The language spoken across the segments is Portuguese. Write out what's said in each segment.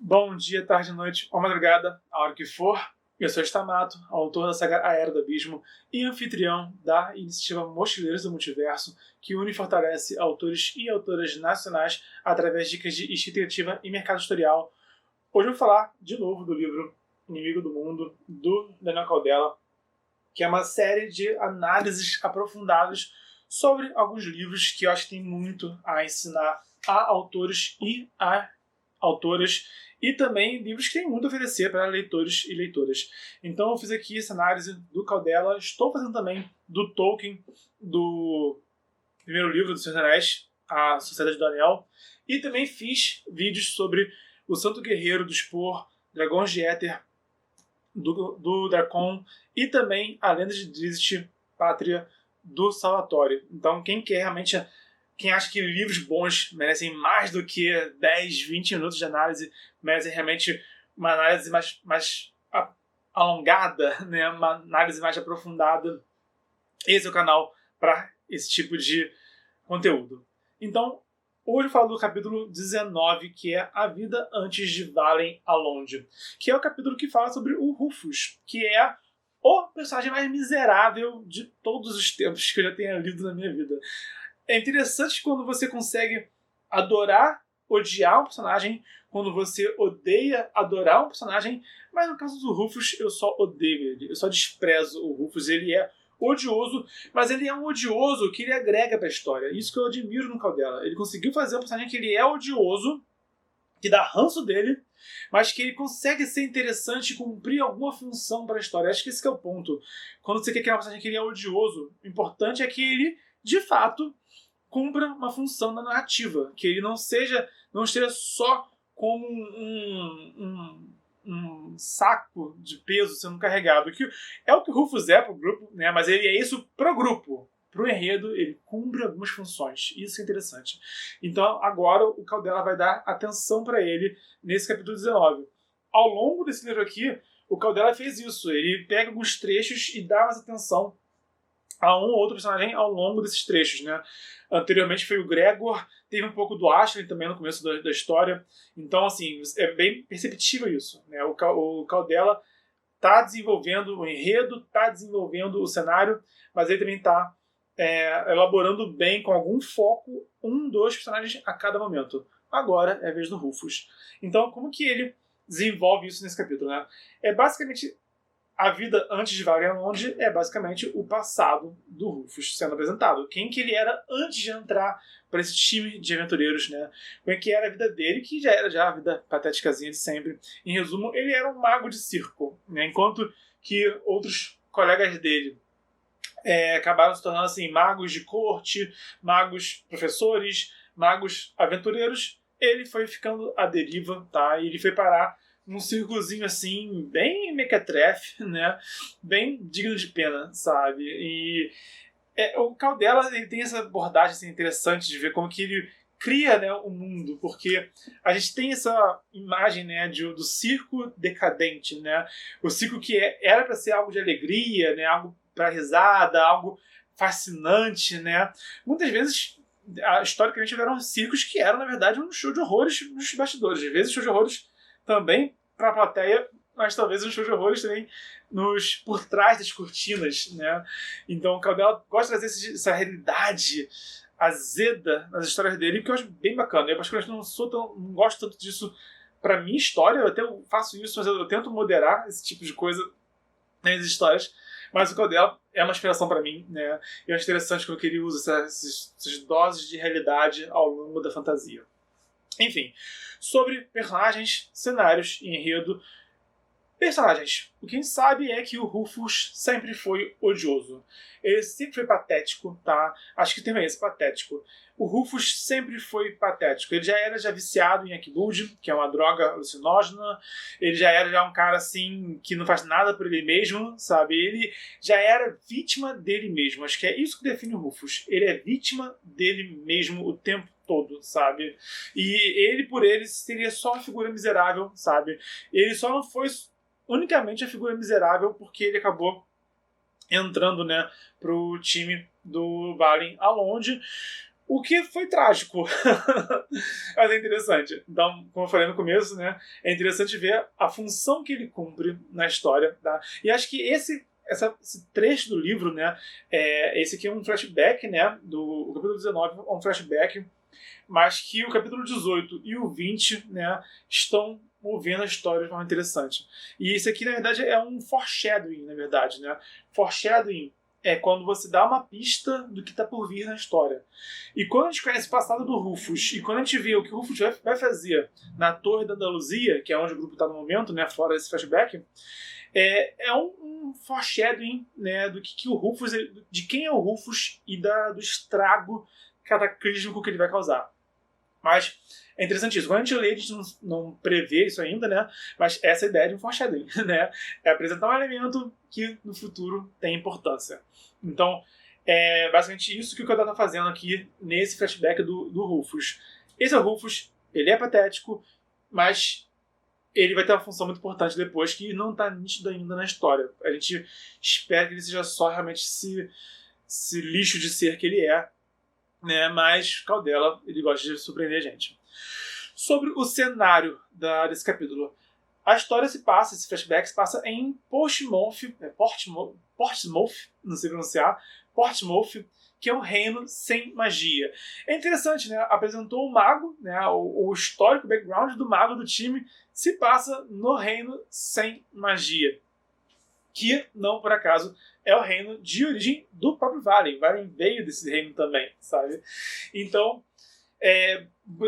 Bom dia, tarde, noite ou madrugada, a hora que for. Eu sou Stamato, autor da saga A Era do Abismo e anfitrião da iniciativa Mochileiros do Multiverso, que une e fortalece autores e autoras nacionais através de dicas de escrita criativa e mercado editorial. Hoje eu vou falar de novo do livro Inimigo do Mundo, do Daniel Caldela, que é uma série de análises aprofundadas sobre alguns livros que eu acho que tem muito a ensinar a autores e a autoras, e também livros que têm muito a oferecer para leitores e leitoras. Então eu fiz aqui essa análise do Caldela, estou fazendo também do Tolkien, do primeiro livro do Senhor dos Anéis, A Sociedade do Anel, e também fiz vídeos sobre o Santo Guerreiro do Spor, Dragões de Éter, do Dracon, e também a Lenda de Drizzt, Pátria do Salvatore. Então quem acha que livros bons merecem mais do que 10, 20 minutos de análise, merecem realmente uma análise mais alongada, né? Uma análise mais aprofundada, esse é o canal para esse tipo de conteúdo. Então, hoje eu falo do capítulo 19, que é A Vida Antes de Valen Elrond, que é o capítulo que fala sobre o Rufus, que é o personagem mais miserável de todos os tempos que eu já tenha lido na minha vida. É interessante quando você consegue odiar um personagem, quando você odeia adorar um personagem, mas no caso do Rufus, eu só odeio ele, eu só desprezo o Rufus. Ele é odioso, mas ele é um odioso que ele agrega pra história. Isso que eu admiro no Caldela. Ele conseguiu fazer um personagem que ele é odioso, que dá ranço dele, mas que ele consegue ser interessante e cumprir alguma função para a história. Acho que esse que é o ponto. Quando você quer criar um personagem que ele é odioso, o importante é que ele, de fato, cumpra uma função na narrativa, que ele não esteja só como um saco de peso sendo carregado, que é o que o Rufus é pro grupo, né? Mas ele é isso pro grupo. Pro enredo, ele cumpre algumas funções. Isso é interessante. Então, agora, o Caldela vai dar atenção para ele nesse capítulo 19. Ao longo desse livro aqui, o Caldela fez isso. Ele pega alguns trechos e dá mais atenção a um ou outro personagem ao longo desses trechos, né? Anteriormente foi o Gregor, teve um pouco do Ashley também no começo da história. Então, assim, é bem perceptível isso, né? O Caldela está desenvolvendo o enredo, está desenvolvendo o cenário, mas ele também está elaborando bem, com algum foco, dois personagens a cada momento. Agora é a vez do Rufus. Então, como que ele desenvolve isso nesse capítulo, né? É basicamente a vida antes de Valen Elrond, é basicamente o passado do Rufus sendo apresentado. Quem que ele era antes de entrar para esse time de aventureiros, né? Como é que era a vida dele, que já era a vida patéticazinha de sempre. Em resumo, ele era um mago de circo, né? Enquanto que outros colegas dele acabaram se tornando assim, magos de corte, magos professores, magos aventureiros. Ele foi ficando à deriva, tá? E ele foi parar num círculozinho assim, bem mequetrefe, né? Bem digno de pena, sabe? E o Caldela, ele tem essa abordagem assim, interessante de ver como que ele cria, né, o mundo, porque a gente tem essa imagem, né, do circo decadente, né? O circo que era para ser algo de alegria, né, algo para risada, algo fascinante, né? Muitas vezes historicamente eram circos que eram, na verdade, um show de horrores nos bastidores. Às vezes show de horrores também para a plateia, mas talvez um show de horrores também por trás das cortinas, né? Então o Caldela gosta de trazer essa realidade azeda nas histórias dele, que eu acho bem bacana. Eu particularmente não gosto tanto disso para minha história, eu até faço isso, mas eu tento moderar esse tipo de coisa nas histórias. Mas o Caldela é uma inspiração para mim, né? E eu acho interessante como que ele usa essas doses de realidade ao longo da fantasia. Enfim, sobre personagens, cenários e enredo. Personagens. O que a gente sabe é que o Rufus sempre foi odioso. Ele sempre foi patético, tá? Acho que o termo é esse, patético. O Rufus sempre foi patético. Ele já era viciado em Akbud, que é uma droga alucinógena. Ele já era um cara, assim, que não faz nada por ele mesmo, sabe? Ele já era vítima dele mesmo. Acho que é isso que define o Rufus. Ele é vítima dele mesmo o tempo todo, sabe? E ele, por ele, seria só uma figura miserável, sabe? Ele só não foi unicamente a figura miserável porque ele acabou entrando, né, pro time do Valen Elrond. O que foi trágico. Mas é interessante. Então, como eu falei no começo, né, é interessante ver a função que ele cumpre na história. Tá? E acho que esse trecho do livro, né, esse aqui é um flashback, né, o capítulo 19 é um flashback, mas que o capítulo 18 e o 20, né, estão movendo a história de forma interessante. E isso aqui, na verdade, é um foreshadowing, na verdade. Né? Foreshadowing é quando você dá uma pista do que está por vir na história. E quando a gente conhece o passado do Rufus, e quando a gente vê o que o Rufus vai fazer na Torre da Andaluzia, que é onde o grupo está no momento, né, fora esse flashback, é um foreshadowing, né, do que o Rufus, de quem é o Rufus e do estrago cataclísmico que ele vai causar. Mas é interessante isso. Quando a gente lê, a gente não prevê isso ainda, né? Mas essa é a ideia de um foreshadowing, né? É apresentar um elemento que no futuro tem importância. Então, é basicamente isso que o Caudella está fazendo aqui nesse flashback do Rufus. Esse é o Rufus, ele é patético, mas ele vai ter uma função muito importante depois que não está nítido ainda na história. A gente espera que ele seja só realmente esse lixo de ser que ele é, né? Mas Caudella, ele gosta de surpreender a gente. Sobre o cenário desse capítulo. A história esse flashback se passa em Portsmouth, não sei pronunciar, Portsmouth, que é um reino sem magia. É interessante, né? Apresentou o mago, né? O histórico background do mago do time se passa no reino sem magia. Que, não por acaso, é o reino de origem do próprio Valen. Valen veio desse reino também, sabe? Então,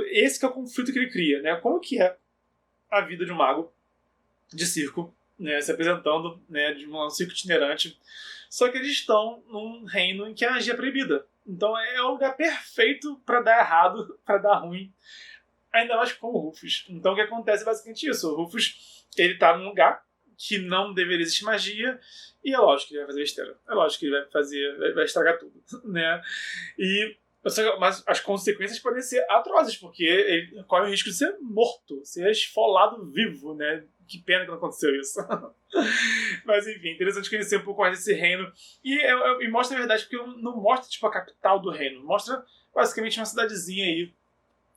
esse que é o conflito que ele cria, né? Como que é a vida de um mago de circo, né? Se apresentando, né, de um circo itinerante. Só que eles estão num reino em que a magia é proibida. Então é o lugar perfeito para dar errado, para dar ruim. Ainda mais com o Rufus. Então o que acontece é basicamente isso. O Rufus, ele tá num lugar que não deveria existir magia, e é lógico que ele vai fazer besteira. É lógico que ele vai estragar tudo, né? Mas as consequências podem ser atrozes, porque ele corre o risco de ser morto, ser esfolado vivo, né? Que pena que não aconteceu isso. Mas enfim, interessante conhecer um pouco mais desse reino. E mostra a verdade, porque não mostra tipo a capital do reino. Mostra basicamente uma cidadezinha aí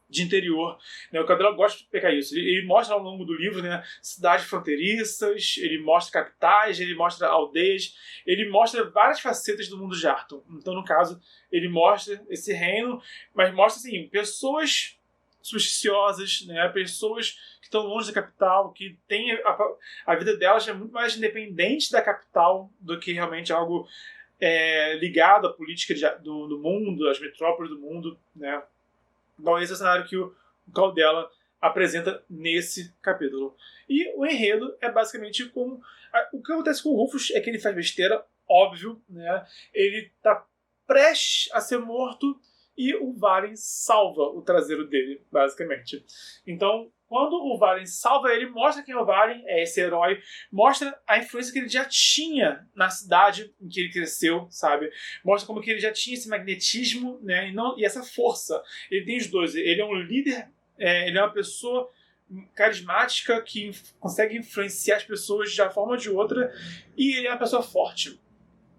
de interior, né? O Caudella gosta de pegar isso. Ele mostra ao longo do livro, né, cidades fronteiriças, ele mostra capitais, ele mostra aldeias, ele mostra várias facetas do mundo de Arthur. Então, no caso, ele mostra esse reino, mas mostra assim, pessoas supersticiosas, né, pessoas que estão longe da capital, que têm a vida delas é muito mais independente da capital do que realmente algo ligado à política do mundo, às metrópoles do mundo, né? Então esse é o cenário que o Caudella apresenta nesse capítulo. E o enredo é basicamente como... O que acontece com o Rufus é que ele faz besteira, óbvio, né? Ele está prestes a ser morto e o Valen salva o traseiro dele, basicamente. Então, quando o Valen salva ele, mostra quem é o Valen, é esse herói, mostra a influência que ele já tinha na cidade em que ele cresceu, sabe? Mostra como que ele já tinha esse magnetismo, né? E essa força. Ele tem os dois. Ele é um líder, ele é uma pessoa carismática que consegue influenciar as pessoas de uma forma ou de outra, e ele é uma pessoa forte.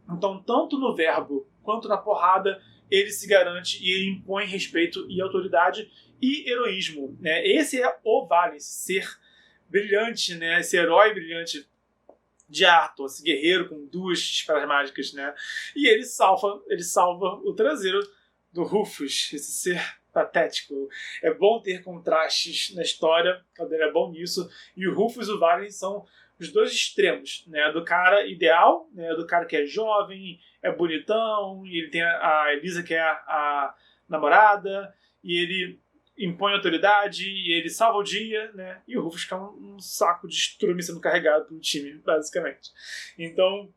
Então, tanto no verbo quanto na porrada, ele se garante e ele impõe respeito e autoridade e heroísmo, né? Esse é o Valen, esse ser brilhante, né? Esse herói brilhante de Arthur, esse guerreiro com 2 espadas mágicas, né? E ele salva o traseiro do Rufus, esse ser patético. É bom ter contrastes na história, ele é bom nisso, e o Rufus e o Valen são os dois extremos, né? Do cara ideal, né? Do cara que é jovem, é bonitão, e ele tem a Elisa, que é a namorada, e ele impõe autoridade, e ele salva o dia, né? E o Rufus fica um saco de estrume sendo carregado pelo time, basicamente. Então,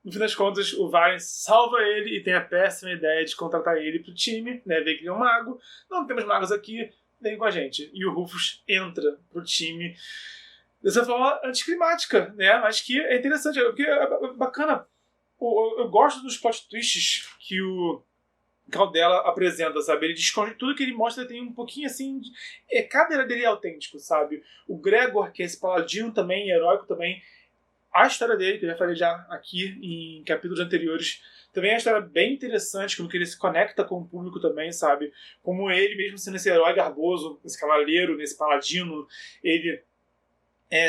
no fim das contas, o Valen salva ele e tem a péssima ideia de contratar ele pro time, né? Vê que ele é um mago. Não temos magos aqui, vem com a gente. E o Rufus entra pro time dessa forma anticlimática, né? Acho que é interessante, porque é bacana. Eu gosto dos plot twists que o Caudella apresenta, sabe? Ele desconge tudo que ele mostra, tem um pouquinho assim. Cada era dele é autêntico, sabe? O Gregor, que é esse paladino também, heróico também. A história dele, que eu já falei já aqui em capítulos anteriores, Também é uma história bem interessante, como que ele se conecta com o público também, sabe? Como ele, mesmo sendo esse herói garboso, esse cavaleiro, esse paladino, ele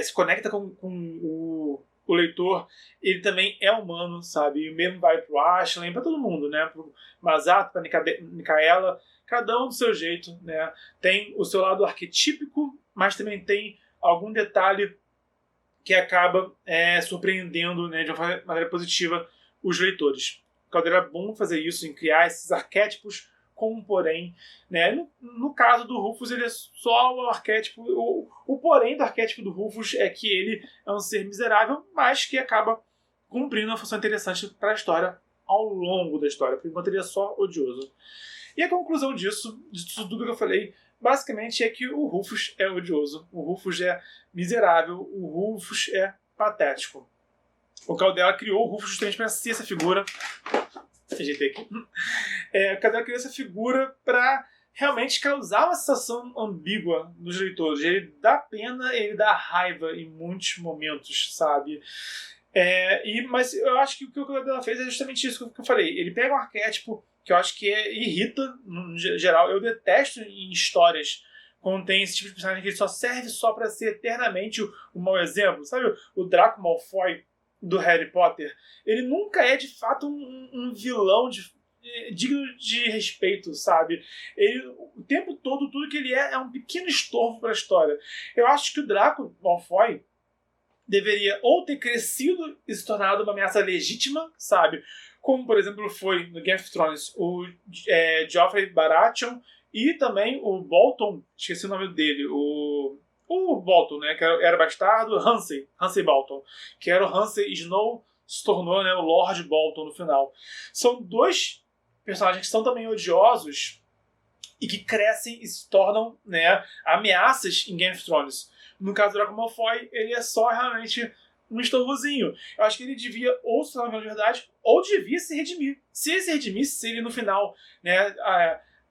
se conecta com o leitor, ele também é humano, sabe? E o mesmo vai pro Ashley, para todo mundo, né? Pro Masato, pra Micaela, cada um do seu jeito, né? Tem o seu lado arquetípico, mas também tem algum detalhe que acaba surpreendendo, né, de uma maneira positiva os leitores. O Caldeira é bom fazer isso, em criar esses arquétipos com um porém. Né? No caso do Rufus, ele é só o arquétipo. O porém do arquétipo do Rufus é que ele é um ser miserável, mas que acaba cumprindo uma função interessante para a história ao longo da história. Por enquanto ele é só odioso. E a conclusão disso, de tudo que eu falei, basicamente é que o Rufus é odioso, o Rufus é miserável, o Rufus é patético. O Caldela criou o Rufus justamente para ser essa figura. Ajeitei aqui. O Caldela criou essa figura para realmente causar uma sensação ambígua nos leitores. Ele dá pena, ele dá raiva em muitos momentos, sabe? Mas eu acho que o que o Caldela fez é justamente isso que eu falei. Ele pega um arquétipo que eu acho que irrita, no geral. Eu detesto em histórias quando tem esse tipo de personagem que ele só serve só para ser eternamente um mau exemplo. Sabe o Draco Malfoy do Harry Potter? Ele nunca é de fato um vilão digno de respeito, sabe? Ele, o tempo todo, tudo que ele é um pequeno estorvo para a história. Eu acho que o Draco Malfoy deveria ou ter crescido e se tornado uma ameaça legítima, sabe? Como, por exemplo, foi no Game of Thrones o Joffrey Baratheon e também o Bolton, esqueci o nome dele, o Bolton, né, que era bastardo, Ramsay Bolton, que era o Ramsay Snow, se tornou, né, o Lord Bolton no final. São dois personagens que são também odiosos e que crescem e se tornam, né, ameaças em Game of Thrones. No caso do Draco Malfoy, ele é só realmente um estorvozinho. Eu acho que ele devia ou se tornar de verdade, ou devia se redimir. Se ele se redimisse, se ele no final, né,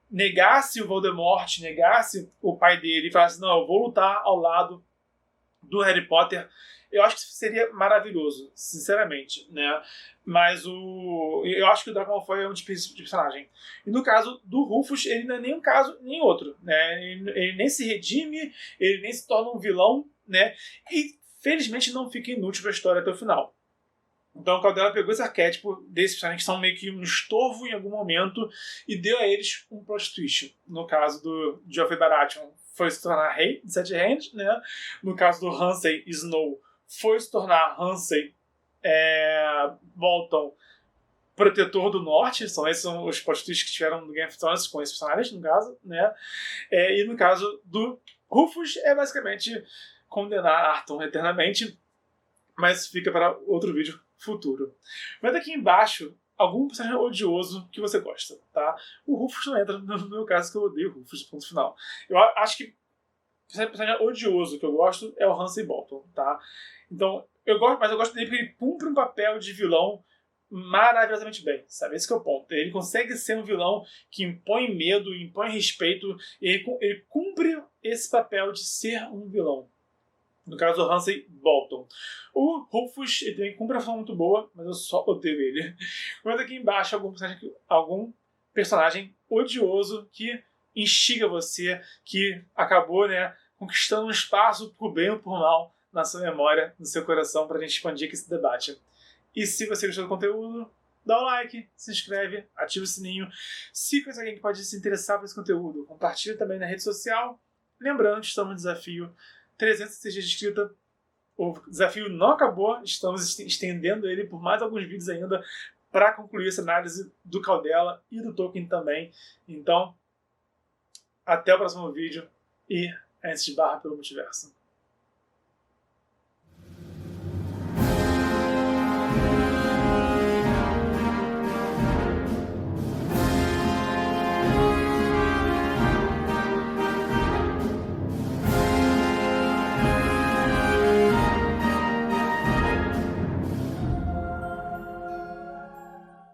negasse o Voldemort, negasse o pai dele e falasse, não, eu vou lutar ao lado do Harry Potter, eu acho que seria maravilhoso, sinceramente, né? Mas eu acho que o Draco Malfoy é um tipo de personagem. E no caso do Rufus, ele não é nem um caso nem outro, né? Ele nem se redime, ele nem se torna um vilão, né? E felizmente não fica inútil para a história até o final. Então o Caldela pegou esse arquétipo desses personagens que são meio que um estorvo em algum momento e deu a eles um plot twist. No caso do Joffrey Baratheon, foi se tornar rei de Sete Reinos, né? No caso do Ramsay Snow, foi se tornar Ramsay Bolton, protetor do norte. Esses são os plot twists que tiveram no Game of Thrones com esses personagens, no caso, né? E no caso do Rufus, é basicamente condenar Arthur eternamente, mas fica para outro vídeo futuro. Manda aqui embaixo algum personagem odioso que você gosta, tá? O Rufus não entra no meu caso, que eu odeio o Rufus, ponto final. Eu acho que o personagem odioso que eu gosto é o Ramsay Bolton, tá? Então, eu gosto dele porque ele cumpre um papel de vilão maravilhosamente bem, sabe? Esse que é o ponto. Ele consegue ser um vilão que impõe medo, impõe respeito, e ele cumpre esse papel de ser um vilão. No caso do Ramsay Bolton. O Rufus, ele também cumpre uma função muito boa, mas eu só odeio ele. Comenta aqui embaixo algum personagem odioso que instiga você, que acabou, né, conquistando um espaço por bem ou por mal na sua memória, no seu coração, pra gente expandir aqui esse debate. E se você gostou do conteúdo, dá um like, se inscreve, ativa o sininho. Se conhece alguém que pode se interessar por esse conteúdo, compartilha também na rede social. Lembrando que estamos no desafio 306 dias de escrita. O desafio não acabou, estamos estendendo ele por mais alguns vídeos ainda para concluir essa análise do Caldela e do Tolkien também. Então, até o próximo vídeo e antes de barra pelo multiverso.